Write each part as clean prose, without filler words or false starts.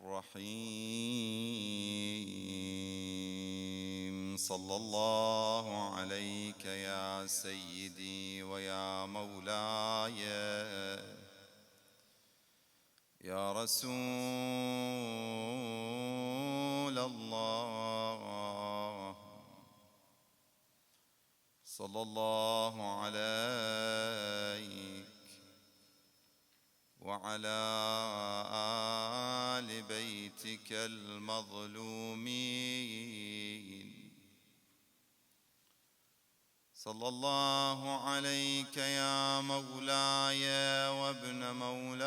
الرحيم. صلى الله عليك يا سيدي ويا مولاي يا رسول الله. صلى الله عليك وعلى آل بيتك المظلومين. صلى الله عليك يا مولاي وابن مولاي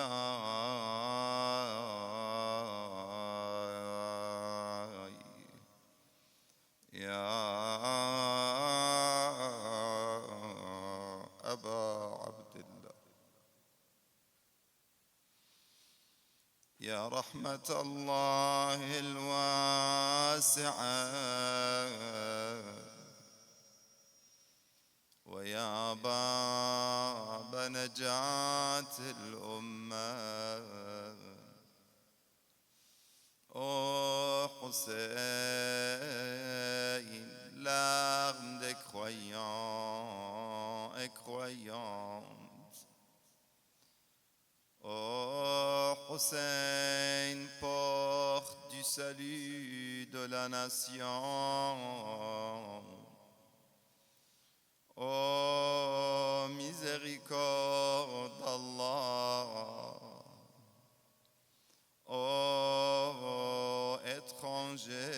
يا أبا عبد الله، يا رحمة الله الواسعة ويا باب نجاة الأمة. أو حسين larmes des croyants et croyantes. Ô Hussein, porte du salut de la nation. Ô miséricorde d'Allah, ô étranger,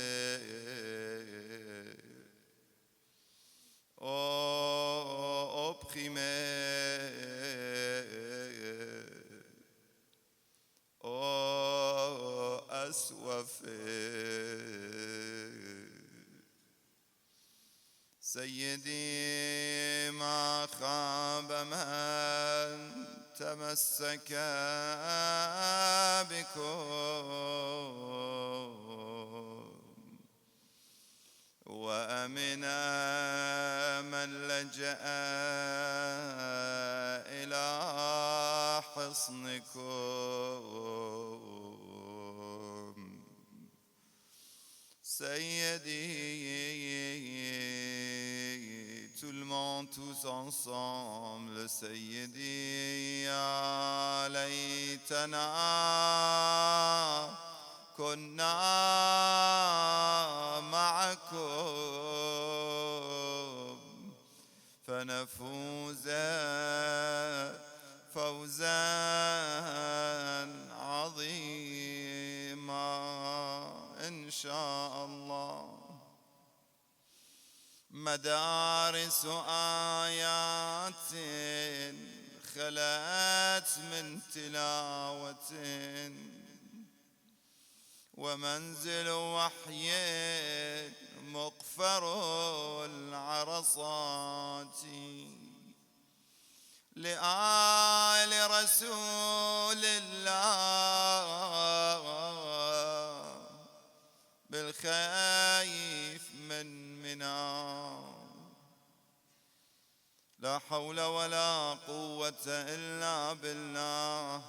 ô opprimé, ô assoiffé. سيدي ما خاب من تمسك بكم وأمن من لجأ إلى حصنكم. سيدي tout le monde, tous ensemble. سيدي يا ليتنا كنا معكم فنفوز فوزا عظيما إن شاء الله. مدارس آيات خلت من تلاوة ومنزل وحي مقفر العرصات لآل رسول الله بالخايف من منا. لا حول ولا قوة إلا بالله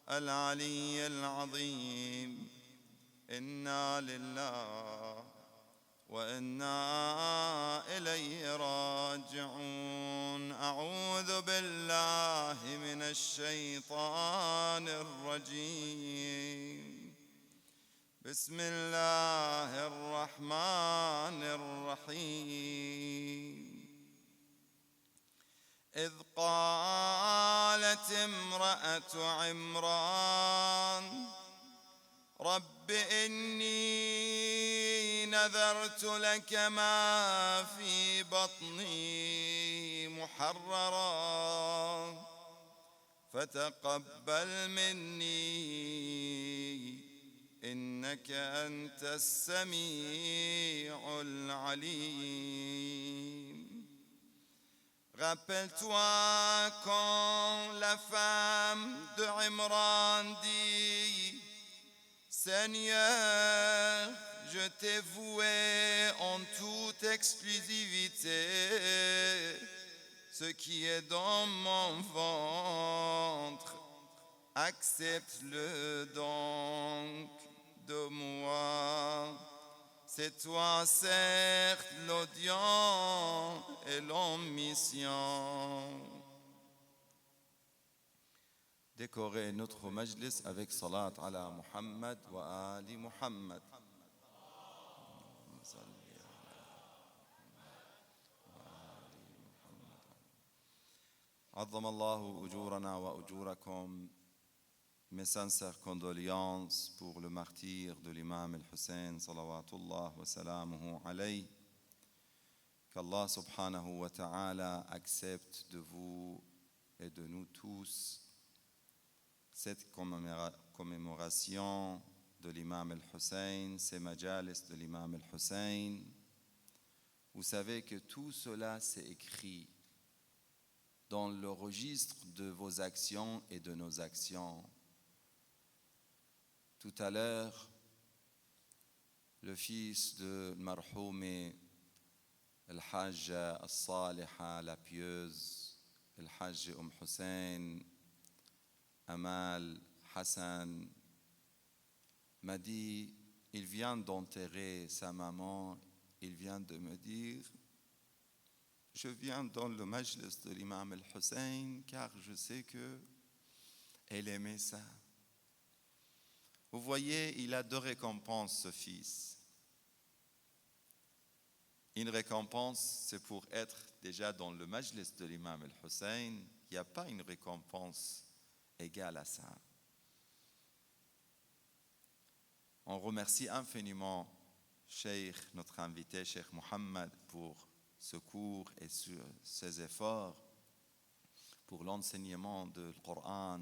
العلي العظيم. إنا لله وإنا إليه راجعون. أعوذ بالله من الشيطان الرجيم. بسم الله الرحمن الرحيم. إذ قالت امرأة عمران رب إني نذرت لك ما في بطني محررا فتقبل مني إنك أنت السميع العليم. Rappelle-toi quand la femme de Imran dit Seigneur, je t'ai voué en toute exclusivité ce qui est dans mon ventre accepte-le donc de moi. C'est toi certes l'audient et l'omission. Décorez notre majlis avec salat ala Muhammad wa ali Muhammad. عظم الله أجورنا وأجوركم. Mes sincères condoléances pour le martyr de l'imam al-Hussein, salawatullah wa salamuhu alayhi. Qu'Allah subhanahu wa ta'ala accepte de vous et de nous tous cette commémoration de l'imam al-Hussein, ces majalis de l'imam al-Hussein. Vous savez que tout cela s'est écrit dans le registre de vos actions et de nos actions. Tout à l'heure, le fils de Marhoumi, Al-Hajj Al-Saliha, la pieuse, Al-Hajj Hussein, Amal Hassan, m'a dit, il vient d'enterrer sa maman, il vient de me dire, je viens dans le majlis de l'imam al-Hussein car je sais qu'elle aimait ça. Vous voyez, il a deux récompenses, ce fils. Une récompense, c'est pour être déjà dans le majlis de l'imam al-Hussein. Il n'y a pas une récompense égale à ça. On remercie infiniment Cheikh, notre invité, Cheikh Mohammed, pour ce cours et ses efforts pour l'enseignement du Coran,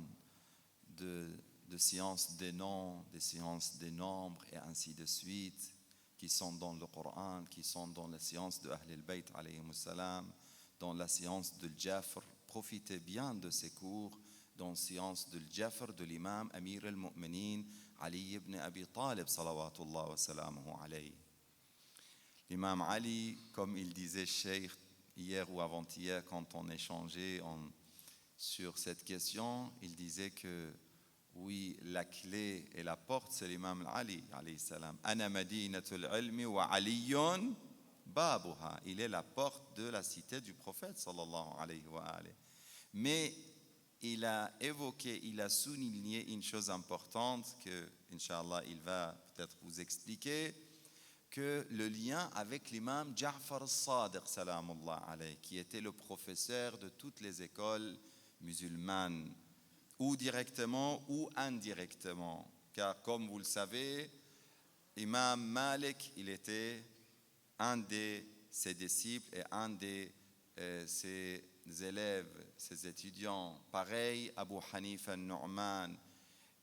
de sciences des noms, des sciences des nombres et ainsi de suite, qui sont dans le Coran, qui sont dans la science de Ahl al-Bayt alayhimus salam, dans la science de Jafr. Profitez bien de ces cours dans la science de Jafr de l'imam Amir al-Mu'minin Ali ibn Abi Talib salawatullah wa salamuhu alayhi. L'imam Ali, comme il disait Cheikh hier ou avant-hier quand on échangeait sur cette question, il disait que oui, la clé et la porte, c'est l'imam Ali, alayhi salam. Ana madinatul ilmi wa aliyun babuha. Il est la porte de la cité du prophète, sallallahu alayhi wa alayhi. Mais il a évoqué, il a souligné une chose importante que, Inch'Allah, il va peut-être vous expliquer, que le lien avec l'imam Ja'far al-Sadiq, salamullah alayhi, qui était le professeur de toutes les écoles musulmanes, ou directement ou indirectement. Car comme vous le savez, Imam Malik, il était un de ses disciples et un de ses élèves, ses étudiants. Pareil, Abu Hanifa al-Nu'man,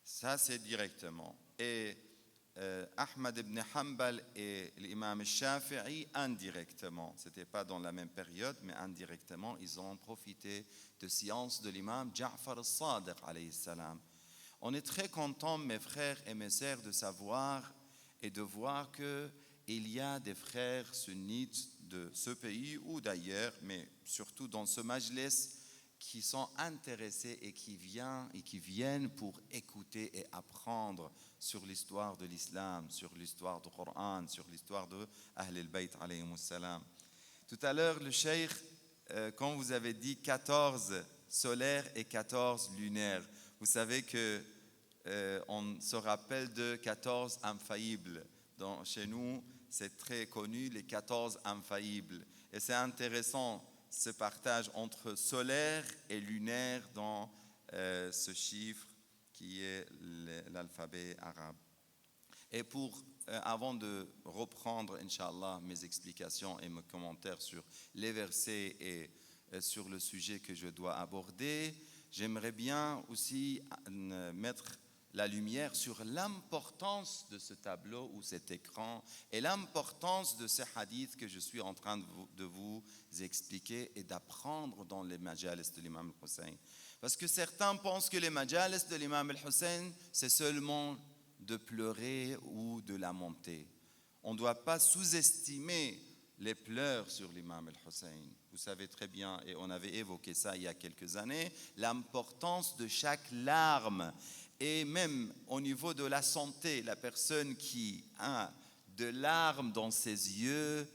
ça c'est directement. Et Ahmad ibn Hanbal et l'imam al-Shafi'i indirectement. Ce n'était pas dans la même période, mais indirectement, ils ont profité de sciences de l'imam Ja'far al-Sadiq alayhi salam. On est très contents, mes frères et mes sœurs, de savoir et de voir qu'il y a des frères sunnites de ce pays ou d'ailleurs, mais surtout dans ce majlis, qui sont intéressés et qui viennent pour écouter et apprendre sur l'histoire de l'islam, sur l'histoire du Coran, sur l'histoire de Ahl al-Bayt alayhimus salam. Tout à l'heure, le cheikh, quand vous avez dit 14 solaires et 14 lunaires, vous savez que on se rappelle de 14 infaillibles. Chez nous, c'est très connu, les 14 infaillibles. Et c'est intéressant ce partage entre solaire et lunaire dans ce chiffre qui est l'alphabet arabe. Et avant de reprendre, Inch'Allah, mes explications et mes commentaires sur les versets et sur le sujet que je dois aborder, j'aimerais bien aussi mettre la lumière sur l'importance de ce tableau ou cet écran et l'importance de ces hadiths que je suis en train de vous expliquer et d'apprendre dans les majalis de l'imam al-Hussein. Parce que certains pensent que les majalis de l'imam al-Hussein, c'est seulement de pleurer ou de lamenter. On ne doit pas sous-estimer les pleurs sur l'imam al-Hussein. Vous savez très bien, et on avait évoqué ça il y a quelques années, l'importance de chaque larme. Et même au niveau de la santé, la personne qui a de larmes dans ses yeux,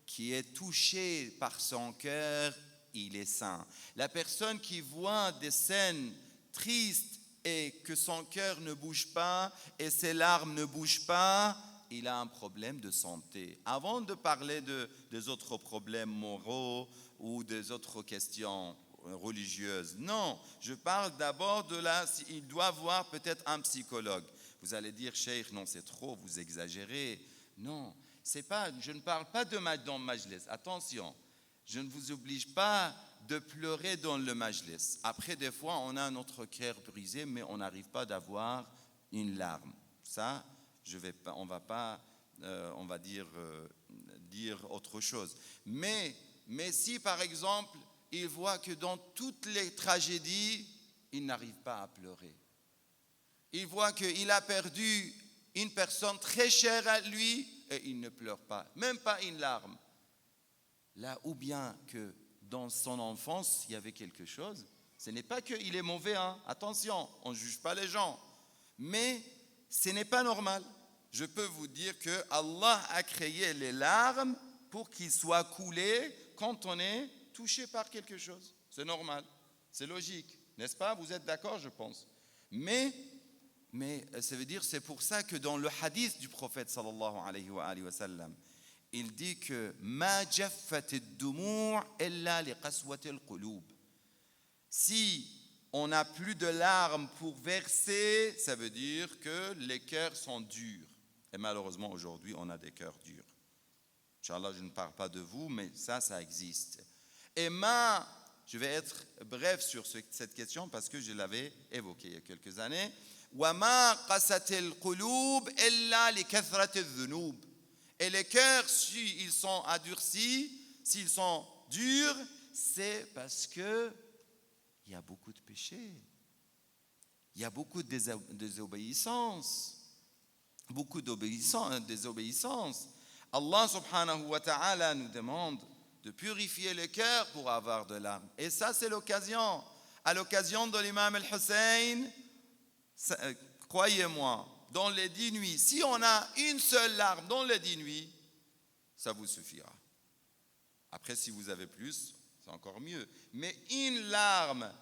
qui est touchée par son cœur, il est sain. La personne qui voit des scènes tristes et que son cœur ne bouge pas et ses larmes ne bougent pas, il a un problème de santé. Avant de parler des autres problèmes moraux ou des autres questions religieuses, non, je parle d'abord de là, il doit voir peut-être un psychologue. Vous allez dire, Cheikh, non, c'est trop, vous exagérez. Non, c'est pas, je ne parle pas de dans le majlis. Attention, je ne vous oblige pas de pleurer dans le majlis. Après, des fois, on a notre cœur brisé, mais on n'arrive pas d'avoir une larme. Ça, on va pas, on va dire autre chose. Mais si, par exemple, il voit que dans toutes les tragédies, il n'arrive pas à pleurer. Il voit qu'il a perdu une personne très chère à lui et il ne pleure pas, même pas une larme. Là, ou bien que dans son enfance, il y avait quelque chose. Ce n'est pas qu'il est mauvais, hein. Attention, on ne juge pas les gens. Mais ce n'est pas normal. Je peux vous dire que Allah a créé les larmes pour qu'ils soient coulées quand on est touché par quelque chose. C'est normal, c'est logique, n'est-ce pas? Vous êtes d'accord, je pense. Mais ça veut dire, c'est pour ça que dans le hadith du prophète sallallahu alayhi wa sallam, il dit que ma jaffat ad-dumu' illa li qaswat al-qulub. Si on n'a plus de larmes pour verser, ça veut dire que les cœurs sont durs. Et malheureusement, aujourd'hui, on a des cœurs durs. Inch'Allah, je ne parle pas de vous, mais ça existe. Et je vais être bref sur cette question parce que je l'avais évoquée il y a quelques années. وَمَا قَسَتِ الْقُلُوبِ إِلَّا لِكَثْرَةِ الذُّنُوبِ. Et les cœurs, s'ils sont adurcis, s'ils sont durs, c'est parce que il y a beaucoup de péchés. Il y a beaucoup de désobéissance. Beaucoup de désobéissance. Allah subhanahu wa ta'ala nous demande de purifier le cœur pour avoir de larmes. Et ça, c'est l'occasion. À l'occasion de l'imam al-Hussein, croyez-moi, dans les 10 nuits, si on a une seule larme dans les 10 nuits, ça vous suffira. Après, si vous avez plus, c'est encore mieux. Mais une larme,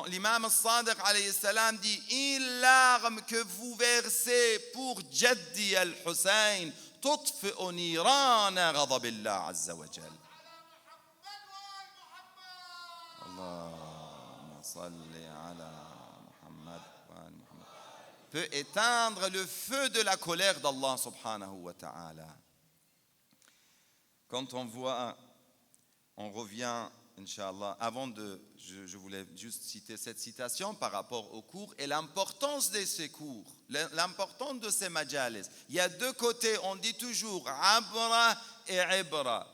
l'imam al-Sadiq alayhi salam dit, une larme que vous versez pour Jaddi al-Hussein, تطفئ نيران غضب الله عز وجل. اللهم صل على محمد وآل محمد. Peut éteindre le feu de la colère d'Allah subhanahu wa ta'ala. Quand on revient, Inch'Allah, je voulais juste citer cette citation par rapport aux cours et l'importance de ces cours, l'importance de ces majalis. Il y a deux côtés, on dit toujours abra et ibra.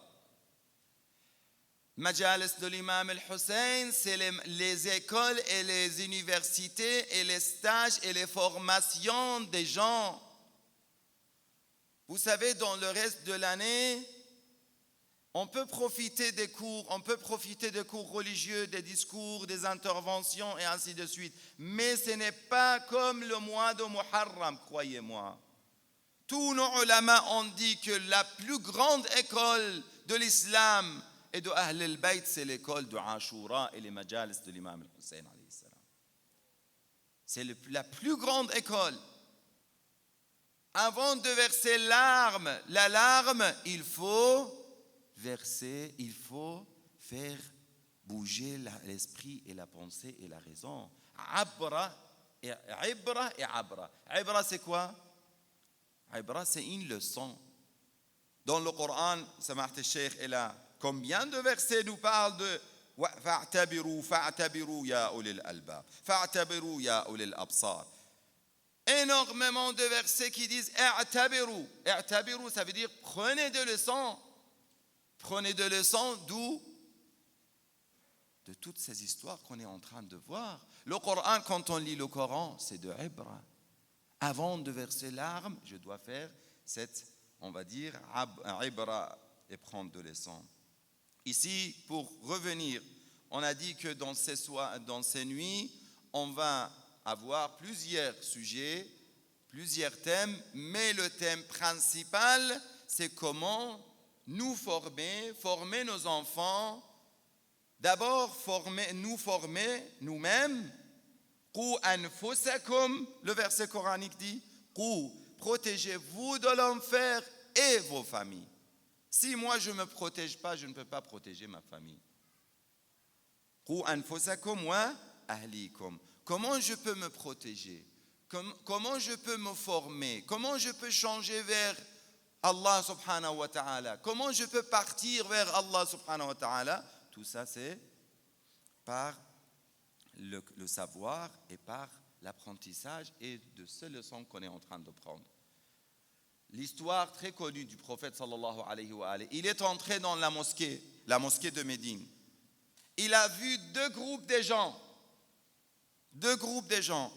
Majalis de l'imam al-Hussein, c'est les écoles et les universités et les stages et les formations des gens. Vous savez, dans le reste de l'année, on peut profiter des cours religieux, des discours, des interventions et ainsi de suite. Mais ce n'est pas comme le mois de Muharram, croyez-moi. Tous nos ulama ont dit que la plus grande école de l'islam et de Ahl al-Bayt, c'est l'école de Ashura et les majalis de l'imam al-Hussein. C'est la plus grande école. Avant de verser la larme, il faut verser, il faut faire bouger l'esprit et la pensée et la raison. Ibra et abra. Ibra, c'est quoi? Ibra, c'est une leçon. Dans le Coran, Samahat al-Sheikh est là. Combien de versets nous parlent de fa'tabiru ya ulil albab, fa'tabiru ya ulil absar. Énormément de versets qui disent i'tabiru. I'tabiru, ça veut dire prenez des leçons. Prenez des leçons d'où? De toutes ces histoires qu'on est en train de voir. Le Coran, quand on lit le Coran, c'est de ibra. Avant de verser l'arme, je dois faire cette, on va dire, ibra et prendre de l'essence. Ici, pour revenir, on a dit que dans ces nuits, on va avoir plusieurs sujets, plusieurs thèmes, mais le thème principal, c'est comment nous former nos enfants, d'abord nous former nous-mêmes. Qu anfusakum, le verset coranique dit, protégez-vous de l'enfer et vos familles. Si moi je ne me protège pas, je ne peux pas protéger ma famille. Qu anfusakum wa ahlikum. Comment je peux me protéger? Comment je peux me former? Comment je peux changer vers Allah subhanahu wa ta'ala? Comment je peux partir vers Allah subhanahu wa ta'ala? Tout ça, c'est par le savoir et par l'apprentissage et de ces leçons qu'on est en train de prendre. L'histoire très connue du prophète sallallahu alayhi wa alayhi, il est entré dans la mosquée de Médine. Il a vu deux groupes de gens.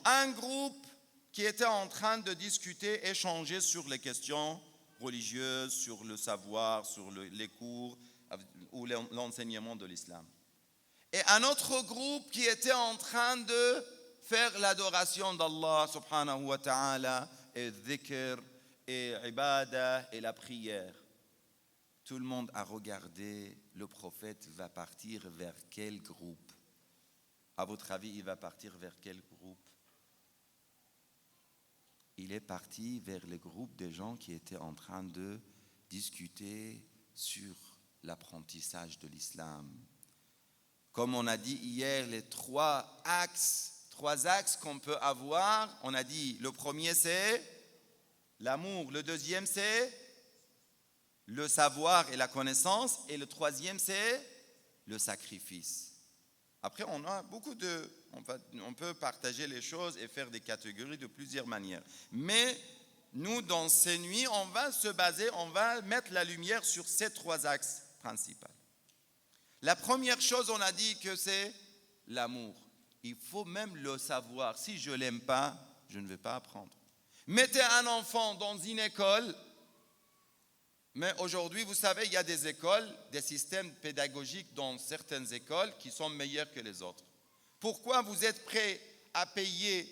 Un groupe qui était en train de discuter, échanger sur les questions religieuses, sur le savoir, sur les cours ou l'enseignement de l'islam. Et un autre groupe qui était en train de faire l'adoration d'Allah subhanahu wa ta'ala et dhikr et ibadah et la prière. Tout le monde a regardé, le prophète va partir vers quel groupe? À votre avis, il va partir vers quel groupe? Il est parti vers le groupe des gens qui étaient en train de discuter sur l'apprentissage de l'islam. Comme on a dit hier, les trois axes qu'on peut avoir, on a dit le premier c'est l'amour, le deuxième c'est le savoir et la connaissance, et le troisième c'est le sacrifice. Après, on peut partager les choses et faire des catégories de plusieurs manières. Mais nous, dans ces nuits, on va mettre la lumière sur ces trois axes principaux. La première chose, on a dit que c'est l'amour. Il faut même le savoir. Si je ne l'aime pas, je ne vais pas apprendre. Mettez un enfant dans une école, mais aujourd'hui, vous savez, il y a des écoles, des systèmes pédagogiques dans certaines écoles qui sont meilleurs que les autres. Pourquoi vous êtes prêt à payer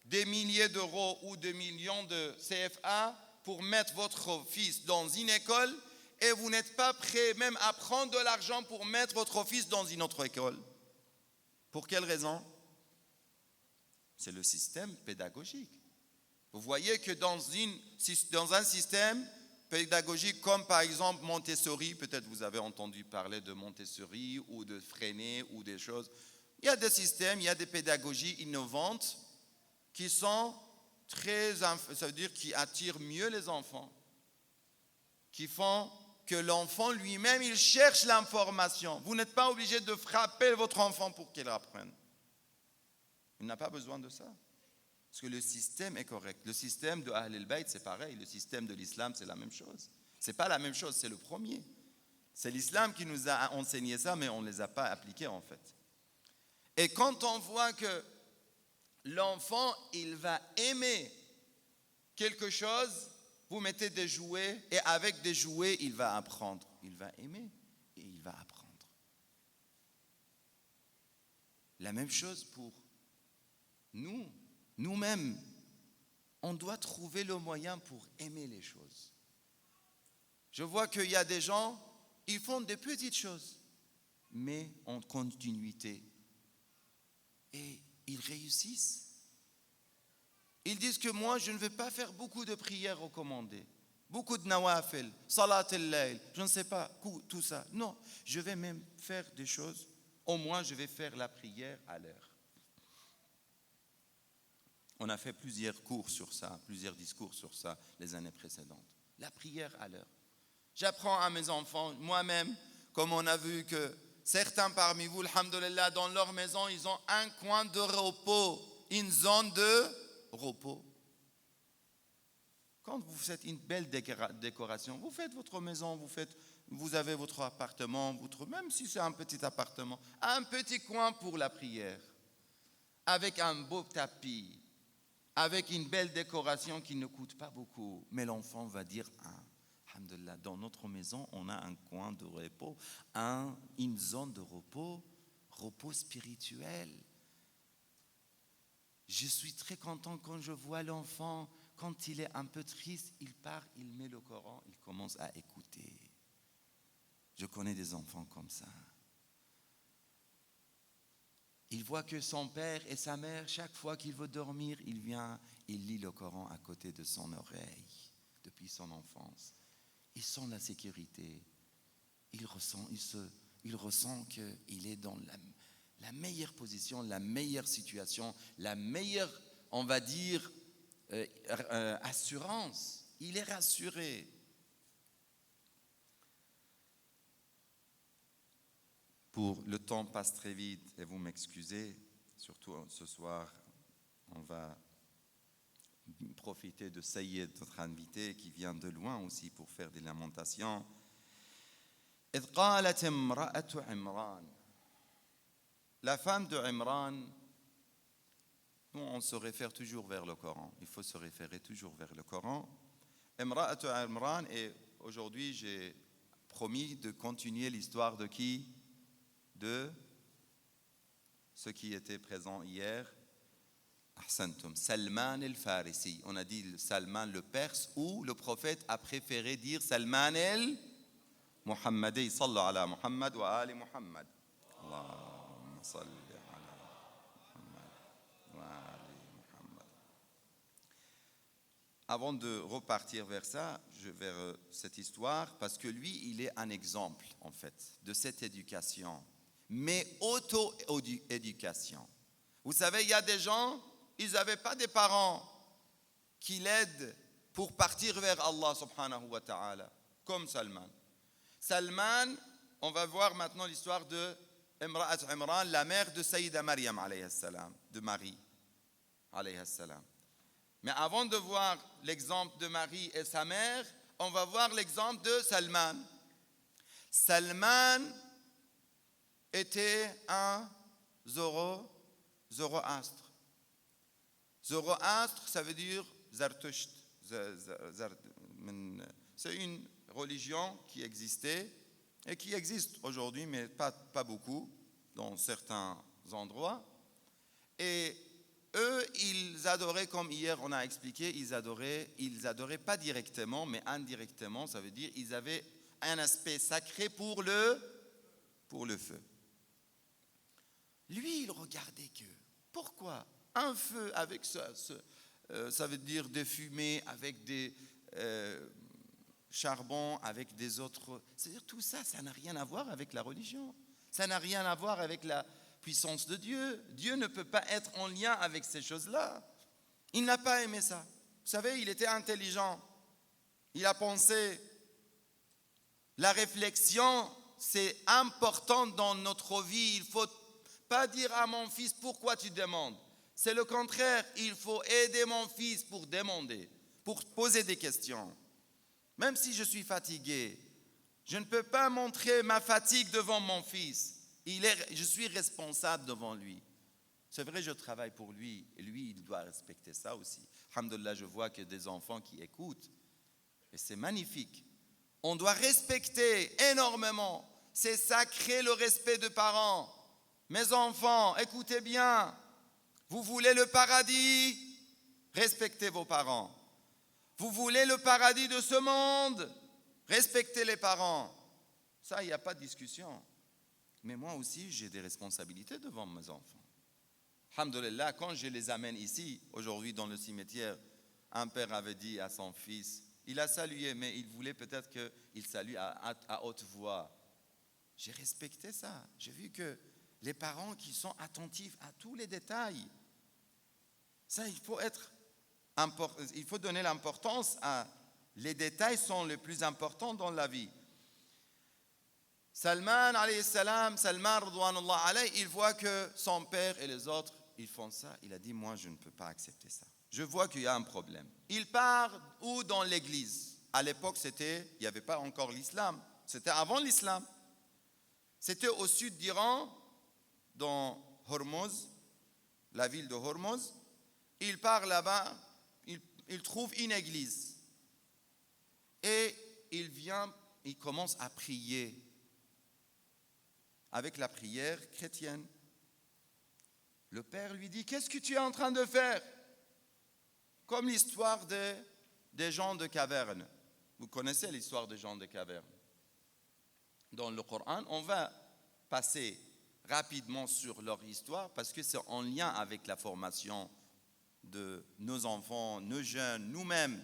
des milliers d'euros ou des millions de CFA pour mettre votre fils dans une école et vous n'êtes pas prêt même à prendre de l'argent pour mettre votre fils dans une autre école? Pour quelle raison? C'est le système pédagogique. Vous voyez que dans un système pédagogique comme par exemple Montessori, peut-être vous avez entendu parler de Montessori ou de Freinet ou des choses. Il y a des systèmes, il y a des pédagogies innovantes qui sont ça veut dire qui attirent mieux les enfants, qui font que l'enfant lui-même, il cherche l'information. Vous n'êtes pas obligé de frapper votre enfant pour qu'il apprenne. Il n'a pas besoin de ça. Parce que le système est correct. Le système de Ahl al-Bayt, c'est pareil. Le système de l'islam, c'est la même chose. Ce n'est pas la même chose, c'est le premier. C'est l'islam qui nous a enseigné ça, mais on ne les a pas appliqués en fait. Et quand on voit que l'enfant, il va aimer quelque chose, vous mettez des jouets, et avec des jouets, il va apprendre. Il va aimer et il va apprendre. La même chose pour nous-mêmes. On doit trouver le moyen pour aimer les choses. Je vois qu'il y a des gens, ils font des petites choses, mais en continuité. Et ils réussissent. Ils disent que moi, je ne vais pas faire beaucoup de prières recommandées, beaucoup de nawafil, salat al-layl, je ne sais pas, tout ça. Non, je vais même faire des choses, au moins je vais faire la prière à l'heure. On a fait plusieurs cours sur ça, plusieurs discours sur ça les années précédentes. La prière à l'heure. J'apprends à mes enfants, moi-même, comme on a vu que certains parmi vous, alhamdoulilah, dans leur maison, ils ont un coin de repos, une zone de repos. Quand vous faites une belle décoration, vous faites votre maison, vous avez votre appartement, même si c'est un petit appartement, un petit coin pour la prière, avec un beau tapis, avec une belle décoration qui ne coûte pas beaucoup. Mais l'enfant va dire, alhamdoulilah, dans notre maison, on a un coin de repos, une zone de repos spirituel. Je suis très content quand je vois l'enfant, quand il est un peu triste, il part, il met le Coran, il commence à écouter. Je connais des enfants comme ça. Il voit que son père et sa mère, chaque fois qu'il veut dormir, il vient, il lit le Coran à côté de son oreille, depuis son enfance. Il sent la sécurité. Il ressent qu'il est dans la meilleure position, la meilleure situation, la meilleure, on va dire, assurance. Il est rassuré. Le temps passe très vite et vous m'excusez, surtout ce soir, on va profiter de Sayyid, notre invité, qui vient de loin aussi pour faire des lamentations. إذ قالت امرأة عمران. La femme de Imran, nous on se réfère toujours vers le Coran. Il faut se référer toujours vers le Coran. Imra'atu Imran, et aujourd'hui j'ai promis de continuer l'histoire de qui? De ceux qui étaient présents hier. Ahsantum, Salman el-Farisi. On a dit Salman le Perse, ou le prophète a préféré dire Salman el-Muhammadi. Sallu ala Muhammad wa ali Muhammad. Allahumma salli ala Muhammad wa ali Muhammad. Avant de repartir vers ça, vers cette histoire, parce que lui, il est un exemple, en fait, de cette éducation. Mais auto-éducation. Vous savez, il y a des gens, ils n'avaient pas des parents qui l'aident pour partir vers Allah subhanahu wa ta'ala, comme Salman. Salman, on va voir maintenant l'histoire de Imra'at Imran, la mère de Sayyida Maryam alayhi salam, de Marie alayhi salam. Mais avant de voir l'exemple de Marie et sa mère, on va voir l'exemple de Salman. Salman était un zoroastre. Zoroastre, ça veut dire Zartusht. C'est une religion qui existait et qui existe aujourd'hui, mais pas beaucoup, dans certains endroits. Et eux, ils adoraient, comme hier on a expliqué, ils adoraient pas directement, mais indirectement, ça veut dire ils avaient un aspect sacré pour le feu. Lui, il regardait que, pourquoi un feu avec ça veut dire des fumées, avec des charbons, avec des autres... C'est-à-dire tout ça, ça n'a rien à voir avec la religion. Ça n'a rien à voir avec la puissance de Dieu. Dieu ne peut pas être en lien avec ces choses-là. Il n'a pas aimé ça. Vous savez, il était intelligent. Il a pensé. La réflexion, c'est important dans notre vie. Il ne faut pas dire à mon fils, pourquoi tu demandes? C'est le contraire. Il faut aider mon fils pour demander, pour poser des questions. Même si je suis fatigué, je ne peux pas montrer ma fatigue devant mon fils. Je suis responsable devant lui. C'est vrai, je travaille pour lui. Et lui, il doit respecter ça aussi. Alhamdoulilah, je vois que des enfants qui écoutent. Et c'est magnifique. On doit respecter énormément. C'est sacré le respect de parents. Mes enfants, écoutez bien. Vous voulez le paradis? Respectez vos parents. Vous voulez le paradis de ce monde? Respectez les parents. Ça, il n'y a pas de discussion. Mais moi aussi, j'ai des responsabilités devant mes enfants. Alhamdoulilah, quand je les amène ici, aujourd'hui dans le cimetière, un père avait dit à son fils, il a salué, mais il voulait peut-être qu'il salue à haute voix. J'ai respecté ça. J'ai vu que les parents qui sont attentifs à tous les détails, ça, il faut donner l'importance à... Les détails sont les plus importants dans la vie. Salman, alayhi salam, Salman, radouanullah alayhi, il voit que son père et les autres, ils font ça. Il a dit, moi, je ne peux pas accepter ça. Je vois qu'il y a un problème. Il part où? Dans l'église. À l'époque, il n'y avait pas encore l'islam. C'était avant l'islam. C'était au sud d'Iran, dans Hormuz, la ville de Hormuz. Il part là-bas, il trouve une église. Et il commence à prier avec la prière chrétienne. Le père lui dit, qu'est-ce que tu es en train de faire? Comme l'histoire des gens de caverne. Vous connaissez l'histoire des gens de caverne. Dans le Coran, on va passer rapidement sur leur histoire parce que c'est en lien avec la formation de nos enfants, nos jeunes, nous-mêmes.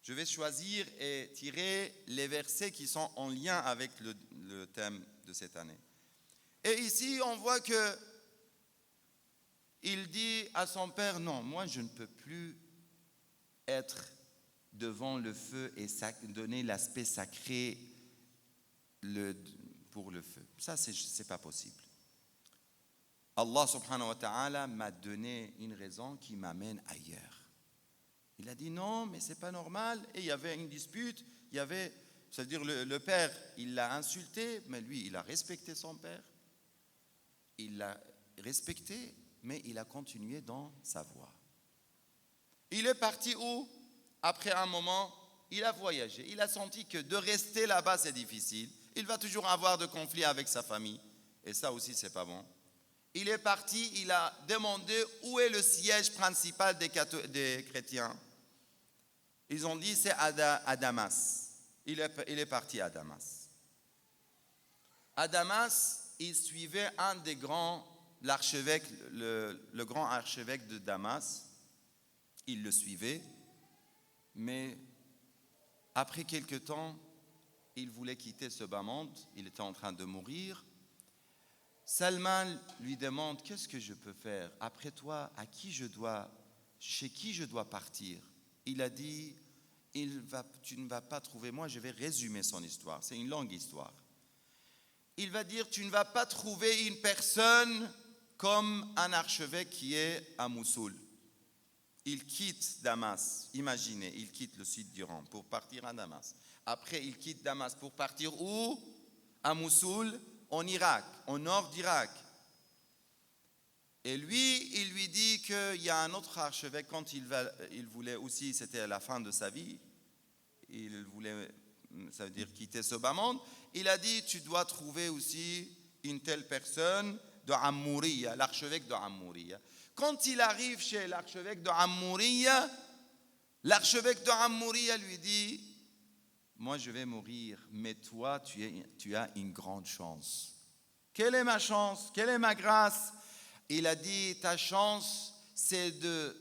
Je vais choisir et tirer les versets qui sont en lien avec le thème de cette année. Et ici, on voit que il dit à son père, non, moi je ne peux plus être devant le feu et donner l'aspect sacré pour le feu. Ça, c'est pas possible. Allah subhanahu wa ta'ala m'a donné une raison qui m'amène ailleurs. Il a dit non, mais c'est pas normal. Et il y avait une dispute, c'est-à-dire le père, il l'a insulté, mais lui, il a respecté son père. Il l'a respecté, mais il a continué dans sa voie. Il est parti où? Après un moment, il a voyagé. Il a senti que de rester là-bas, c'est difficile. Il va toujours avoir de conflits avec sa famille. Et ça aussi, c'est pas bon. Il est parti, il a demandé où est le siège principal des chrétiens. Ils ont dit c'est à Damas. Il est parti à Damas. À Damas, il suivait un des grands, l'archevêque, le grand archevêque de Damas. Il le suivait, mais après quelque temps, il voulait quitter ce bas monde. Il était en train de mourir. Salman lui demande, qu'est-ce que je peux faire? Après toi, chez qui je dois partir? Il a dit, tu ne vas pas trouver, moi je vais résumer son histoire, c'est une longue histoire. Il va dire, tu ne vas pas trouver une personne comme un archevêque qui est à Mossoul. Il quitte Damas, imaginez, il quitte le sud d'Iran pour partir à Damas. Après, il quitte Damas pour partir où? À Mossoul, en Irak, au nord d'Irak. Et lui, il lui dit qu'il y a un autre archevêque, quand il voulait aussi, c'était à la fin de sa vie, il voulait, ça veut dire quitter ce bas monde, il a dit, tu dois trouver aussi une telle personne de Ammouriya, l'archevêque de Ammouriya. Quand il arrive chez l'archevêque de Ammouriya, l'archevêque de Ammouriya lui dit, moi je vais mourir, mais toi tu as une grande chance. Quelle est ma chance? Quelle est ma grâce? Il a dit, ta chance c'est de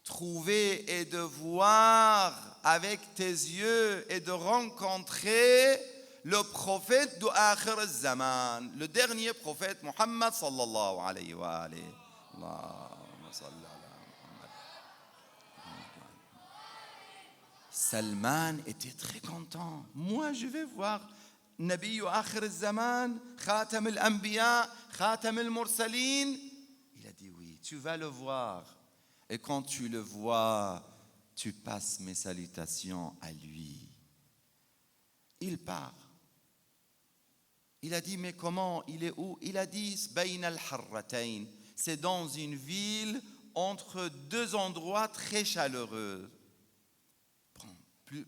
trouver et de voir avec tes yeux et de rencontrer le prophète de Akhir al-Zaman, le dernier prophète Muhammad sallallahu alayhi wa alayhi. Allahumma salli ala Muhammad. Salman était très content. Moi, je vais voir Nabi Akhir al-Zaman, Khatam al-Anbiya, Khatam al-Mursalin. Il a dit oui, tu vas le voir. Et quand tu le vois, tu passes mes salutations à lui. Il part. Il a dit, mais comment? Il est où? Il a dit, Bayn al-Harratayn. C'est dans une ville entre deux endroits très chaleureux.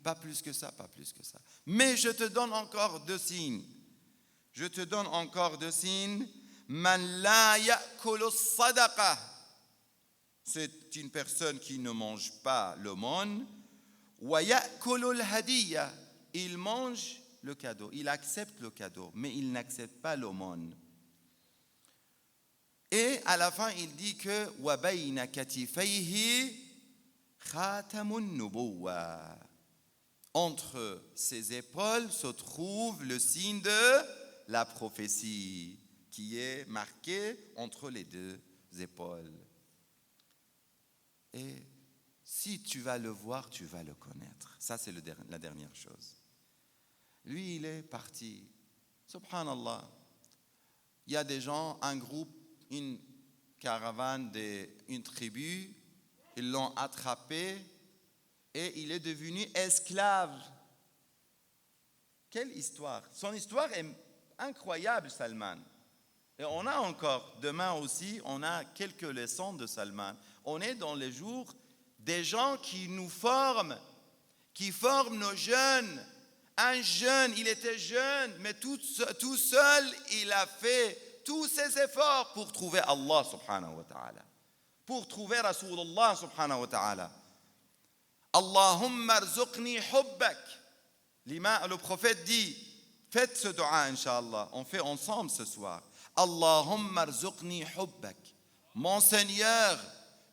Pas plus que ça, pas plus que ça. Mais je te donne encore deux signes. Je te donne encore deux signes. Man la ya'kulu as-sadaqa. C'est une personne qui ne mange pas l'aumône. Wa ya'kulu al-hadiyya. Il mange le cadeau, il accepte le cadeau, mais il n'accepte pas l'aumône. Et à la fin, il dit que wa bayna katifayhi khatamun nubuwwa. Entre ses épaules se trouve le signe de la prophétie qui est marqué entre les deux épaules. Et si tu vas le voir, tu vas le connaître. Ça, c'est la dernière chose. Lui, il est parti. Subhanallah. Il y a des gens, un groupe, une caravane, une tribu, ils l'ont attrapé et il est devenu esclave. Quelle histoire! Son histoire est incroyable, Salman. Et on a encore, demain aussi, on a quelques leçons de Salman. On est dans les jours des gens qui nous forment, qui forme nos jeunes. Un jeune, il était jeune, mais tout seul, il a fait tous ses efforts pour trouver Allah subhanahu wa ta'ala, pour trouver Rasulullah subhanahu wa ta'ala. Allahumma arzuqni hubbak. Le prophète dit, faites ce dua, Inch'Allah. On fait ensemble ce soir. Allahumma arzuqni hubbak. Mon Seigneur,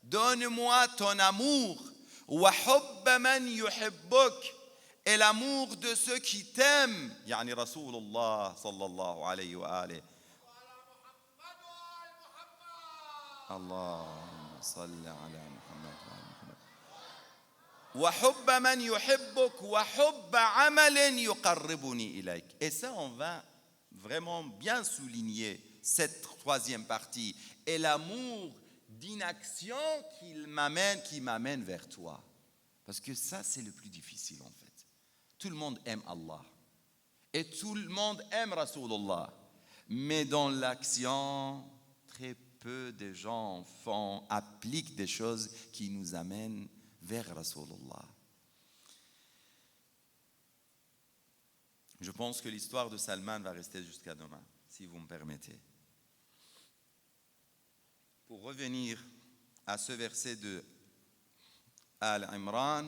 donne-moi ton amour. Wa hubba man yuhibbuk. Et l'amour de ceux qui t'aiment. Yani Rasulullah sallallahu alayhi wa alayhi. Allahumma salli ala Muhammad wa ala Muhammad. وحب من يحبك وحب عمل يقربني إليك. Et ça, on va vraiment bien souligner cette troisième partie. Et l'amour d'une action qui m'amène vers toi. Parce que ça, c'est le plus difficile en fait. Tout le monde aime Allah. Et tout le monde aime Rasulullah. Mais dans l'action, très peu de gens appliquent des choses qui nous amènent vers Rasulullah. Je pense que l'histoire de Salman va rester jusqu'à demain, si vous me permettez. Pour revenir à ce verset de Al-Imran,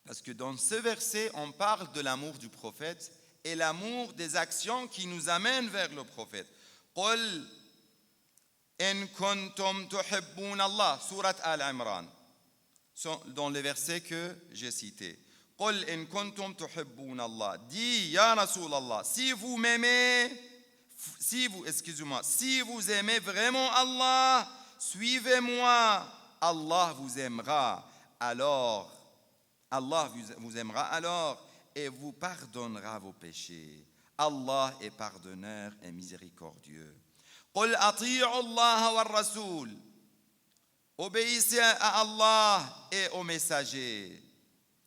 parce que dans ce verset, on parle de l'amour du prophète et l'amour des actions qui nous amènent vers le prophète. قل إن كنتم تحبون الله, sourate Al-Imran, dans le verset que j'ai cité. قل إن كنتم تحبون الله. Dis, ya Rasulallah, si vous m'aimez, si vous aimez vraiment Allah, suivez-moi, Allah vous aimera alors. Allah vous aimera alors et vous pardonnera vos péchés. Allah est pardonneur et miséricordieux. قل أطيعوا الله والرسول. Obéissez à Allah et aux messagers.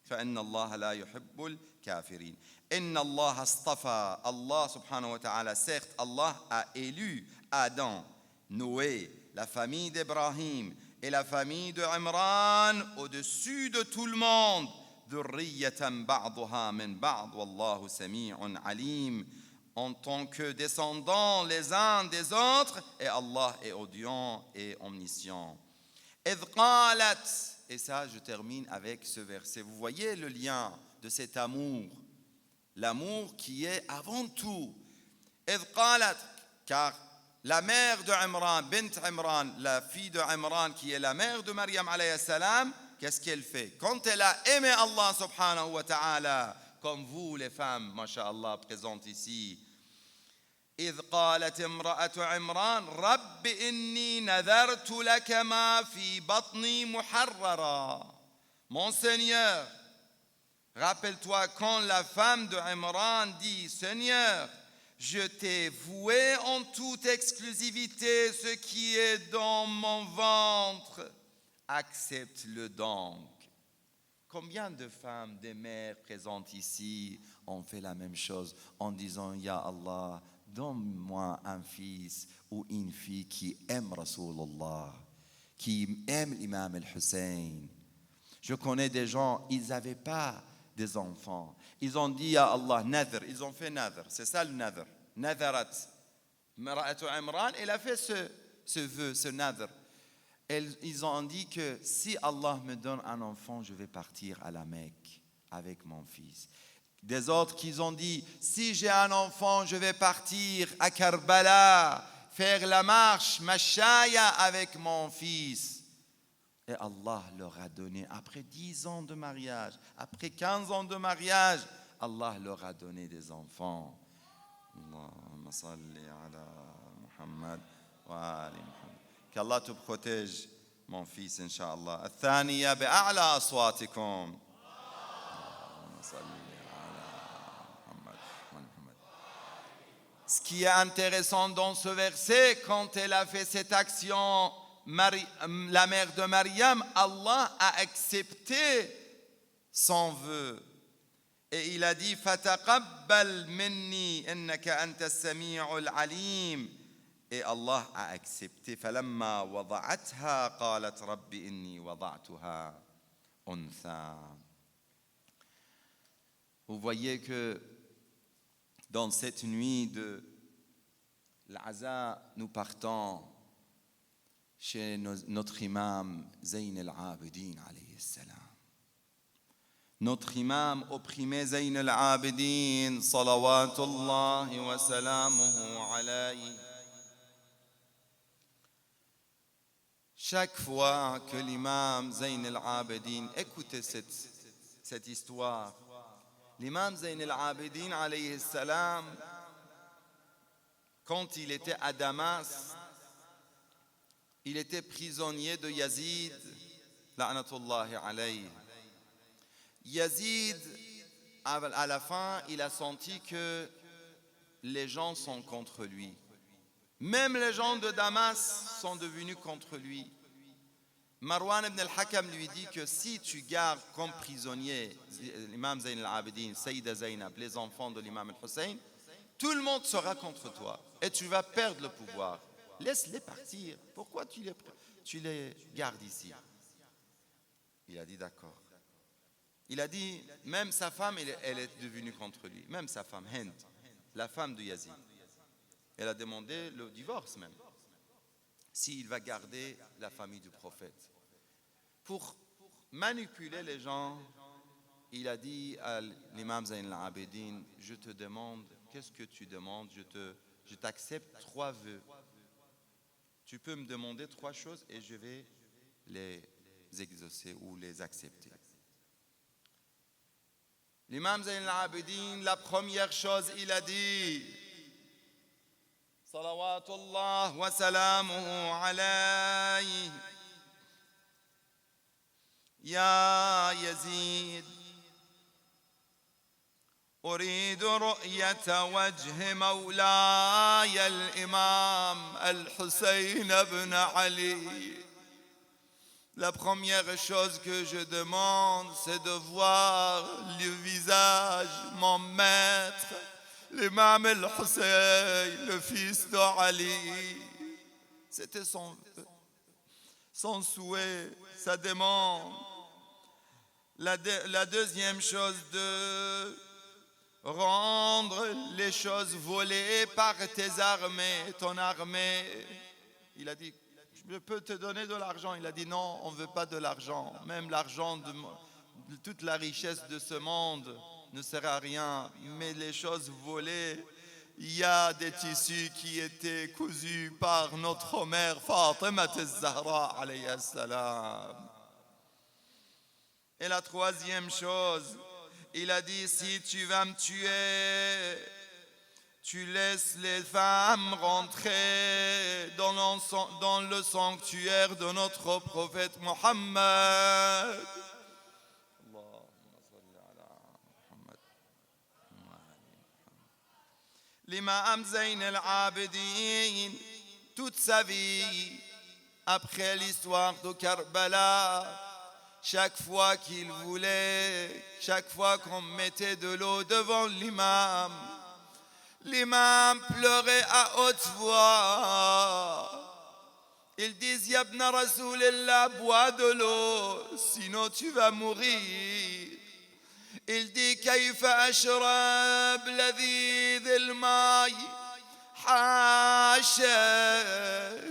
فإن الله لا يحب الكافرين. إن الله اصطفى. Allah subhanahu wa ta'ala, certes Allah a élu Adam, Noé, la famille d'Ibrahim et la famille de Imran au-dessus de tout le monde. ذرية بعضها من بعض والله سميع عليم. En tant que descendants les uns des autres, et Allah est audient et omniscient. إذ قالت. Et ça, je termine avec ce verset. Vous voyez le lien de cet amour, l'amour qui est avant tout. إذ قالت, car la mère de Imran, bint Imran, la fille de Imran, qui est la mère de Maryam alayhi salam, qu'est-ce qu'elle fait? Quand elle a aimé Allah subhanahu wa ta'ala, comme vous les femmes, masha'Allah, présentes ici. إذ قالت امرأة عمران رب إني نذرت لك ما في بطني محررا. Mon Seigneur, rappelle-toi quand la femme de Imran dit, Seigneur, je t'ai voué en toute exclusivité ce qui est dans mon ventre. Accepte-le donc. Combien de femmes, des mères présentes ici ont fait la même chose en disant, Ya Allah, donne-moi un fils ou une fille qui aime Rasulullah, qui aime l'imam al-Hussein. Je connais des gens, ils n'avaient pas des enfants. Ils ont dit à Allah, nadr, ils ont fait nadr. C'est ça le nadr. Nadharat. Mara'atu Imran, elle a fait ce vœu, ce nadr. Ils ont dit que si Allah me donne un enfant, je vais partir à la Mecque avec mon fils. Des autres qui ont dit, si j'ai un enfant, je vais partir à Karbala, faire la marche, Mashaya avec mon fils. Et Allah leur a donné, après 10 ans de mariage, après 15 ans de mariage, Allah leur a donné des enfants. Allahumma salli ala Muhammad wa ali Muhammad. Qu'Allah te protège, mon fils, Inch'Allah. الثانية بأعلى أصواتكم. اللهم صل على محمد ومحمد. Ce qui est intéressant dans ce verset, quand elle a fait cette action, la mère de Maryam, Allah a accepté son vœu. Et il a dit, فَتَقَبَّلْ مِنِّي إِنَّكَ أَنْتَ السَّمِيعُ الْعَلِيمُ. Et Allah a accepté. فَلَمَّا وَضَعَتْهَا قَالَتْ رَبِّ إِنِّي وَضَعْتُهَا أنثى. Vous voyez que dans cette nuit de l'Aza, nous partons chez notre imam Zayn al-Abidin alayhi salam. Notre imam opprimé Zayn al-Abidin, salawatullahi wa salamuhu alayhi. Chaque fois que l'imam Zayn al-Abidin, écoutez cette histoire, l'imam Zayn al-Abidin alayhi salam, quand il était à Damas, il était prisonnier de Yazid, la'natullahi alayhi. Yazid, à la fin, il a senti que les gens sont contre lui. Même les gens de Damas sont devenus contre lui. Marwan ibn al-Hakam lui dit que si tu gardes comme prisonnier l'imam Zayn al-Abidin, Sayyida Zainab, les enfants de l'imam al-Hussein, tout le monde sera contre toi et tu vas perdre le pouvoir. Laisse-les partir. Pourquoi tu les gardes ici? Il a dit d'accord. Il a dit, même sa femme, elle est devenue contre lui. Même sa femme, Hind, la femme de Yazid. Elle a demandé le divorce même, s'il va garder la famille du prophète. Pour manipuler les gens, il a dit à l'imam Zayn al-Abidin, je te demande, qu'est-ce que tu demandes? Je t'accepte 3 vœux. Tu peux me demander 3 choses et je vais les exaucer ou les accepter. L'imam Zayn al-Abidin, la première chose, il a dit, salawatullah wa salamuhu alayhi, ya Yazid, أريد رؤية وجه مولاي الإمام الحسين بن علي. La première chose que je demande, c'est de voir le visage, mon maître, l'imam al-Hussein, le fils de Ali. C'était son souhait, sa demande. La deuxième chose, de rendre les choses volées par tes armées, ton armée. Il a dit, je peux te donner de l'argent. Il a dit, non, on ne veut pas de l'argent. Même l'argent, de toute la richesse de ce monde ne sert à rien. Mais les choses volées, il y a des tissus qui étaient cousus par notre mère Fatima al-Zahra alayhi salam. Et la troisième chose, il a dit, si tu vas me tuer, tu laisses les femmes rentrer dans le sanctuaire de notre prophète Mohammed. L'imam Zayn al-Abidin, toute sa vie, après l'histoire de Karbala, chaque fois qu'il voulait, chaque fois qu'on mettait de l'eau devant l'imam, l'imam pleurait à haute voix. Il disait, Ya ibn Rasulillah, bois de l'eau, sinon tu vas mourir. Il dit, كيف أشرب لذيذ الماء حاشا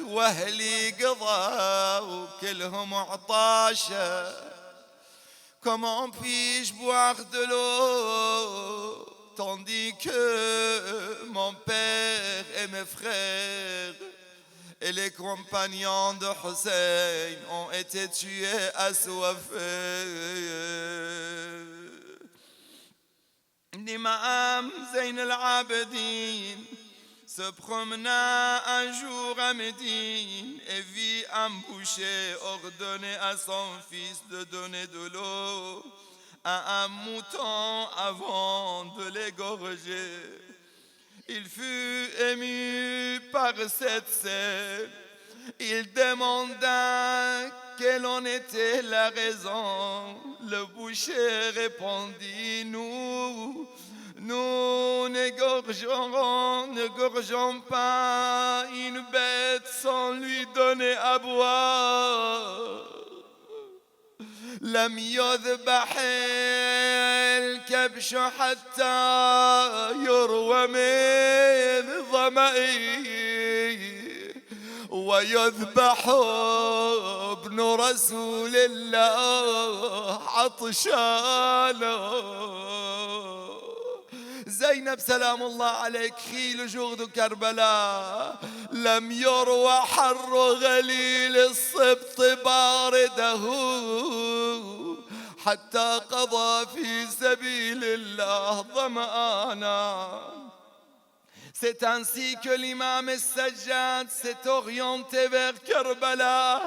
وأهلي قضى وكلهم عطاشا. Comment puis-je boire de l'eau tandis que mon père et mes frères et les compagnons de Hussein ont été tués assoiffés? L'imam Zayn al-Abidin se promena un jour à Médine et vit un boucher ordonner à son fils de donner de l'eau à un mouton avant de l'égorger. Il fut ému par cette scène. Il demanda quelle en était la raison. Le boucher répondit, nous n'égorgeons pas une bête sans lui donner à boire. لم يذبح الكبش حتى يروى من ظمئي ويذبح ابن رسول الله عطشانا. زينب سلام الله عليك crie le jour de Karbala لم يروى حر غليل الصبط بارده حتى قضى في سبيل الله ظمآنا. C'est ainsi que l'imam Sajjad s'est orienté vers Karbala.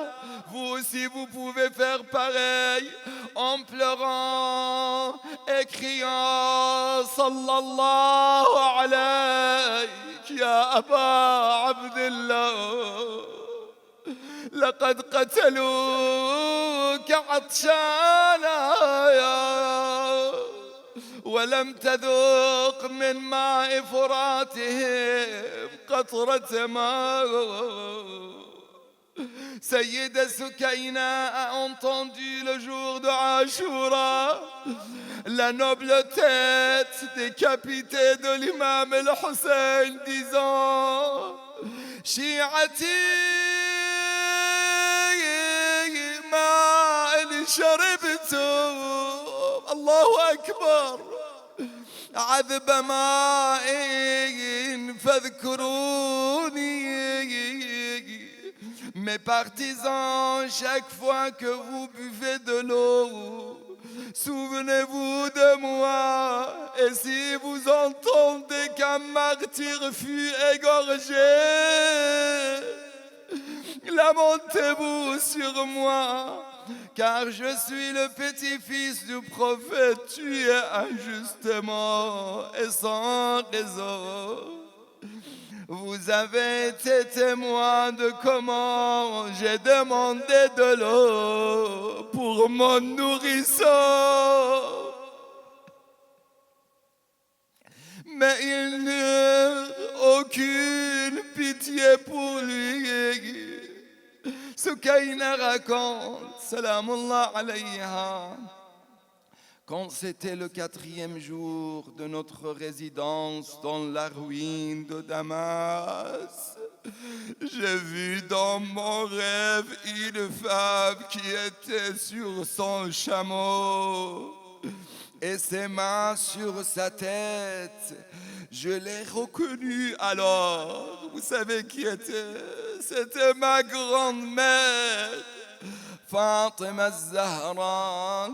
Vous aussi vous pouvez faire pareil en pleurant et criant Sallallahu alayk ya Aba Abdullah لقد قتلوك عطشانا ولم تذوق من ماء فراتهم قطرة ماء. Sayyida Soukaina a entendu le jour de Ashura la noble tête décapitée de l'imam el-Hussein disant Shi'ati ma شربتم الله أكبر عذب ماء فاذكروني. Mes partisans, chaque fois que vous buvez de l'eau, souvenez-vous de moi. Et si vous entendez qu'un martyr fut égorgé, lamentez-vous sur moi, car je suis le petit-fils du prophète tué injustement et sans raison. Vous avez été témoin de comment j'ai demandé de l'eau pour mon nourrisson. Mais ils n'eurent aucune pitié pour lui. Soukaina raconte, salamullah alayha, quand c'était le 4e jour de notre résidence dans la ruine de Damas, j'ai vu dans mon rêve une femme qui était sur son chameau et ses mains sur sa tête. Je l'ai reconnue alors. Vous savez qui était? C'était ma grand-mère, Fatima Zahra.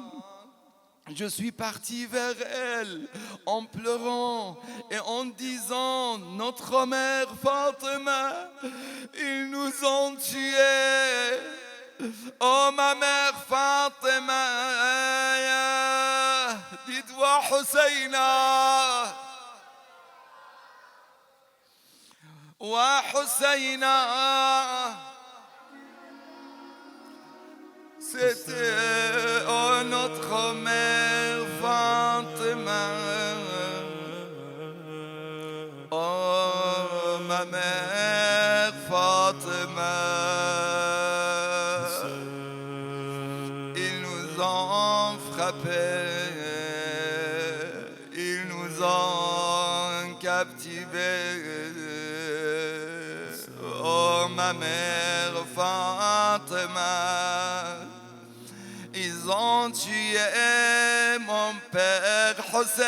Je suis parti vers elle en pleurant et en disant notre mère Fatima, ils nous ont tués. Oh ma mère Fatima, dites-moi Husseina. Wa Husseina. C'était oh, notre mère Fatima. Oh ma mère Fatima. Ils nous ont frappés, ils nous ont captivés. Oh ma mère Fatima. Ils ont tué mon père Hussein,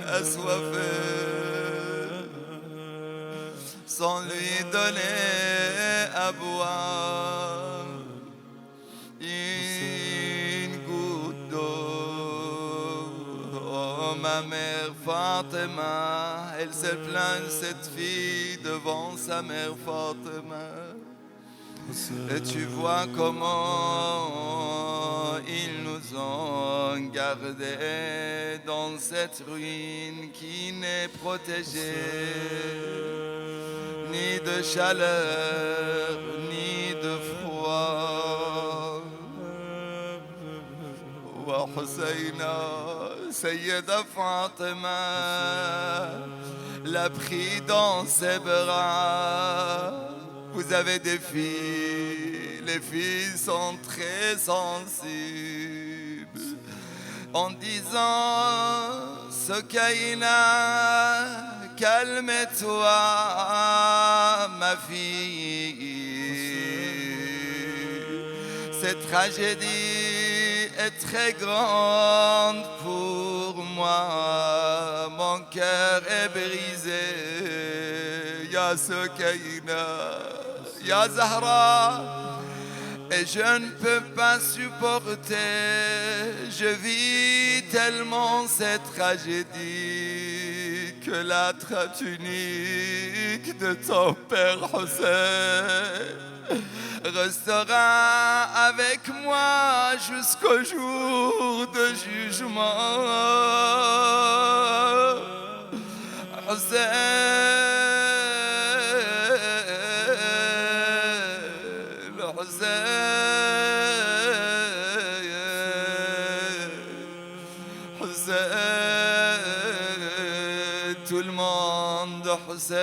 assoiffé, sans lui donner à boire une goutte d'eau. Oh ma mère Fatima, elle se plaint cette fille devant sa mère Fatima. Et tu vois comment ils nous ont gardés dans cette ruine qui n'est protégée ni de chaleur ni de froid. Wa Husseina, Sayyida Fatima l'a pris dans ses bras Vous avez des filles, les filles sont très sensibles. En disant, Sokaina, calme-toi, ma fille. Cette tragédie est très grande pour moi. Mon cœur est brisé. Ya Sokaina, Ya Zahra. Et je ne peux pas supporter, je vis tellement cette tragédie que la tunique de ton père Hussein restera avec moi jusqu'au jour de jugement. Hussein, tout le monde Hussein,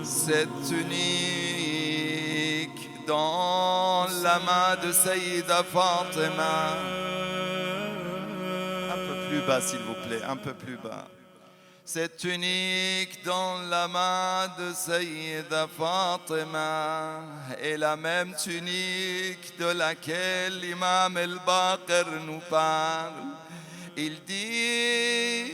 cette tunique dans la main de Sayyida Fatima. Un peu plus bas s'il vous plaît, un peu plus bas. Cette tunique dans la main de Sayyida Fatima est la même tunique de laquelle l'imam al-Baqir nous parle. Il dit,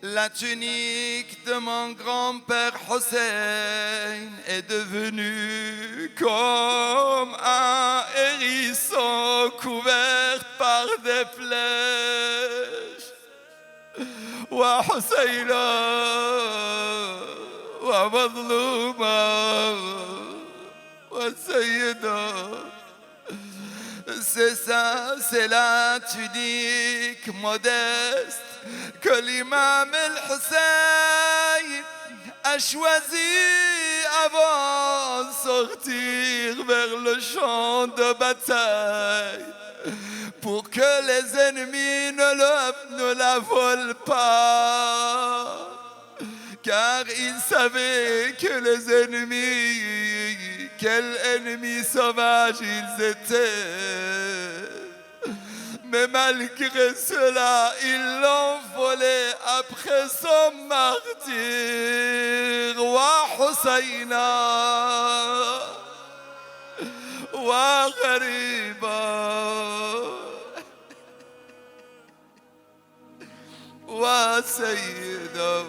la tunique de mon grand-père Hussein est devenue comme un hérisson couvert par des flèches. وحسينا ومظلوما والسيدة. C'est ça, c'est la tunique modeste que l'imam al-Hussein a choisi avant de sortir vers le champ de bataille, pour que les ennemis ne la volent pas, car il savait que les ennemis, quels ennemis sauvages ils étaient. Mais malgré cela, ils l'ont volé après son martyre. Wa Husayna wa Ghariba وسيدة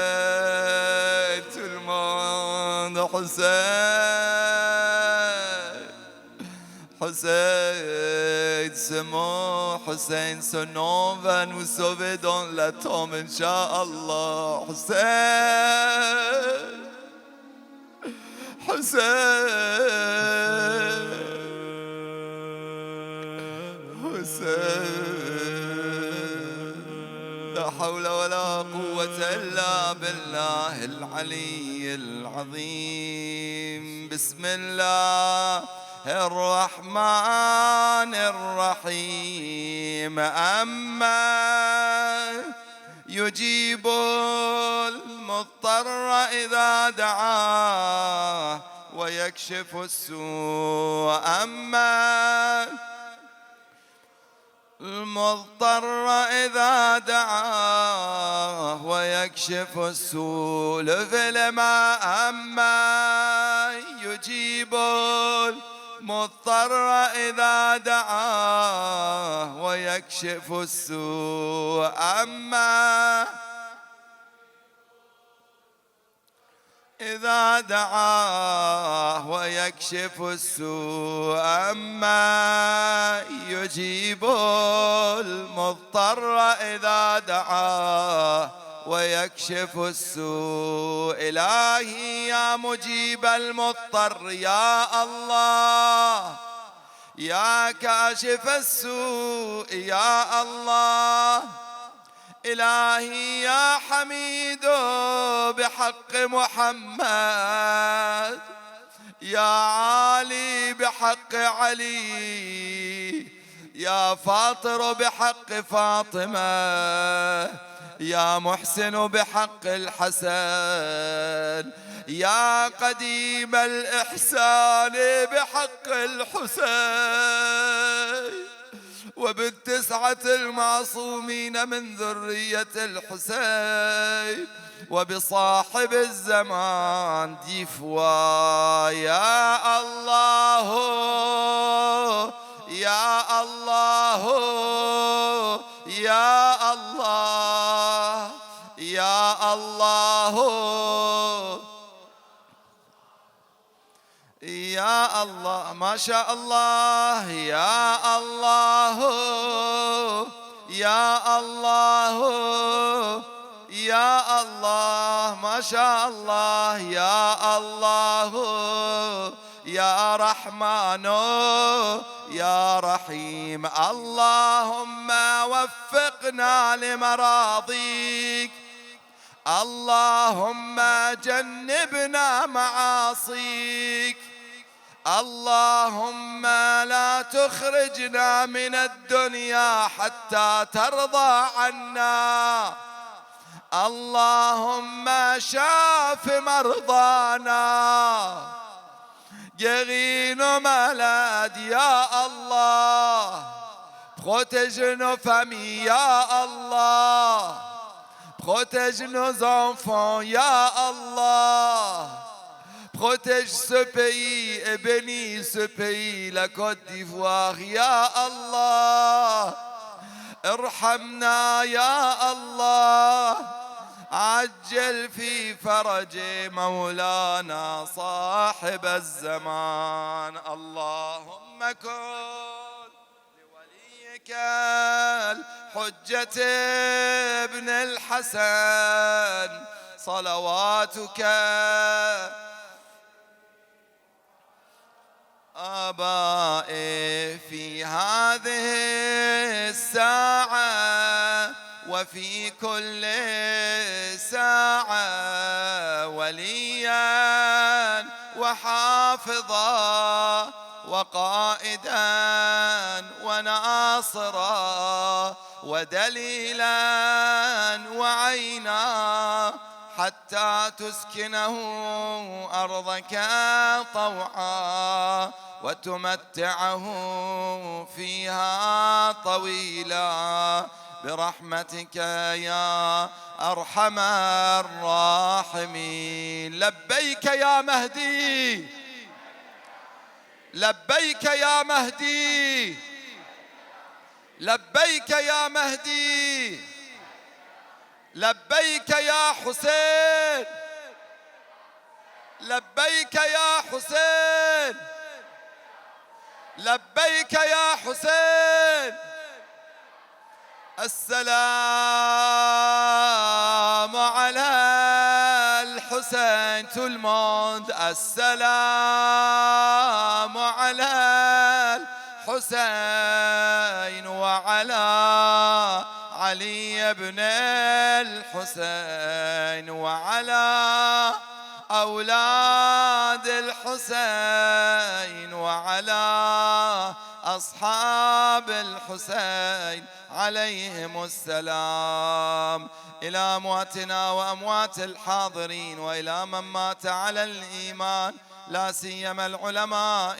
حسين, tout le monde Hussein, Hussein, ce mot Hussein, ce nom va nous sauver dans la tombe, Inch'Allah. Hussein, Hussein, لا حول ولا قوة إلا بالله العلي العظيم. بسم الله الرحمن الرحيم. أما يجيب المضطر إذا دعاه ويكشف السوء. أما المضطر إذا دعاه ويكشف السوء. Levez les mains. أما يجيب المضطر إذا دعاه ويكشف السوء. أما إذا دعاه ويكشف السوء. أما يجيب المضطر إذا دعاه ويكشف السوء. إلهي يا مجيب المضطر، يا الله يا كاشف السوء، يا الله إلهي يا حميد بحق محمد، يا عالي بحق علي، يا فاطر بحق فاطمة، يا محسن بحق الحسن، يا قديم الإحسان بحق الحسين، وبالتسعة المعصومين من ذرية الحسين، وبصاحب الزمان ديفوا. يا الله يا الله يا الله يا الله يا الله، ما شاء الله. يا الله يا الله يا الله، ما شاء الله. يا الله يا رحمن يا رحيم، اللهم وفقنا لمراضيك، اللهم جنبنا معاصيك، اللهم لا تخرجنا من الدنيا حتى ترضى عنا، اللهم شاف مرضانا، guéris nos malades ya Allah, protège nos familles ya Allah, protège nos enfants ya Allah, protège ce pays et bénis ce pays, la Côte d'Ivoire ya Allah, ارحمنا يا الله، عجل في فرج مولانا صاحب الزمان. اللهم كن لوليك الحجة ابن الحسن صلواتك آبائي في هذه الساعة وفي كل ساعة، وليا وحافظا وقائدا وناصرا ودليلا وعينا، حتى تسكنه أرضك طوعا وتمتعه فيها طويلا برحمتك يا أرحم الراحمين. لبيك يا مهدي، لبيك يا مهدي، لبيك يا مهدي، لبيك يا حسين، لبيك يا حسين، لبيك يا حسين. السلام على الحسين tout le monde، السلام على الحسين وعلى علي بن الحسين وعلى أولاد الحسين وعلى أصحاب الحسين عليهم السلام. إلى أمواتنا وأموات الحاضرين، وإلى من مات على الإيمان، لا سيما العلماء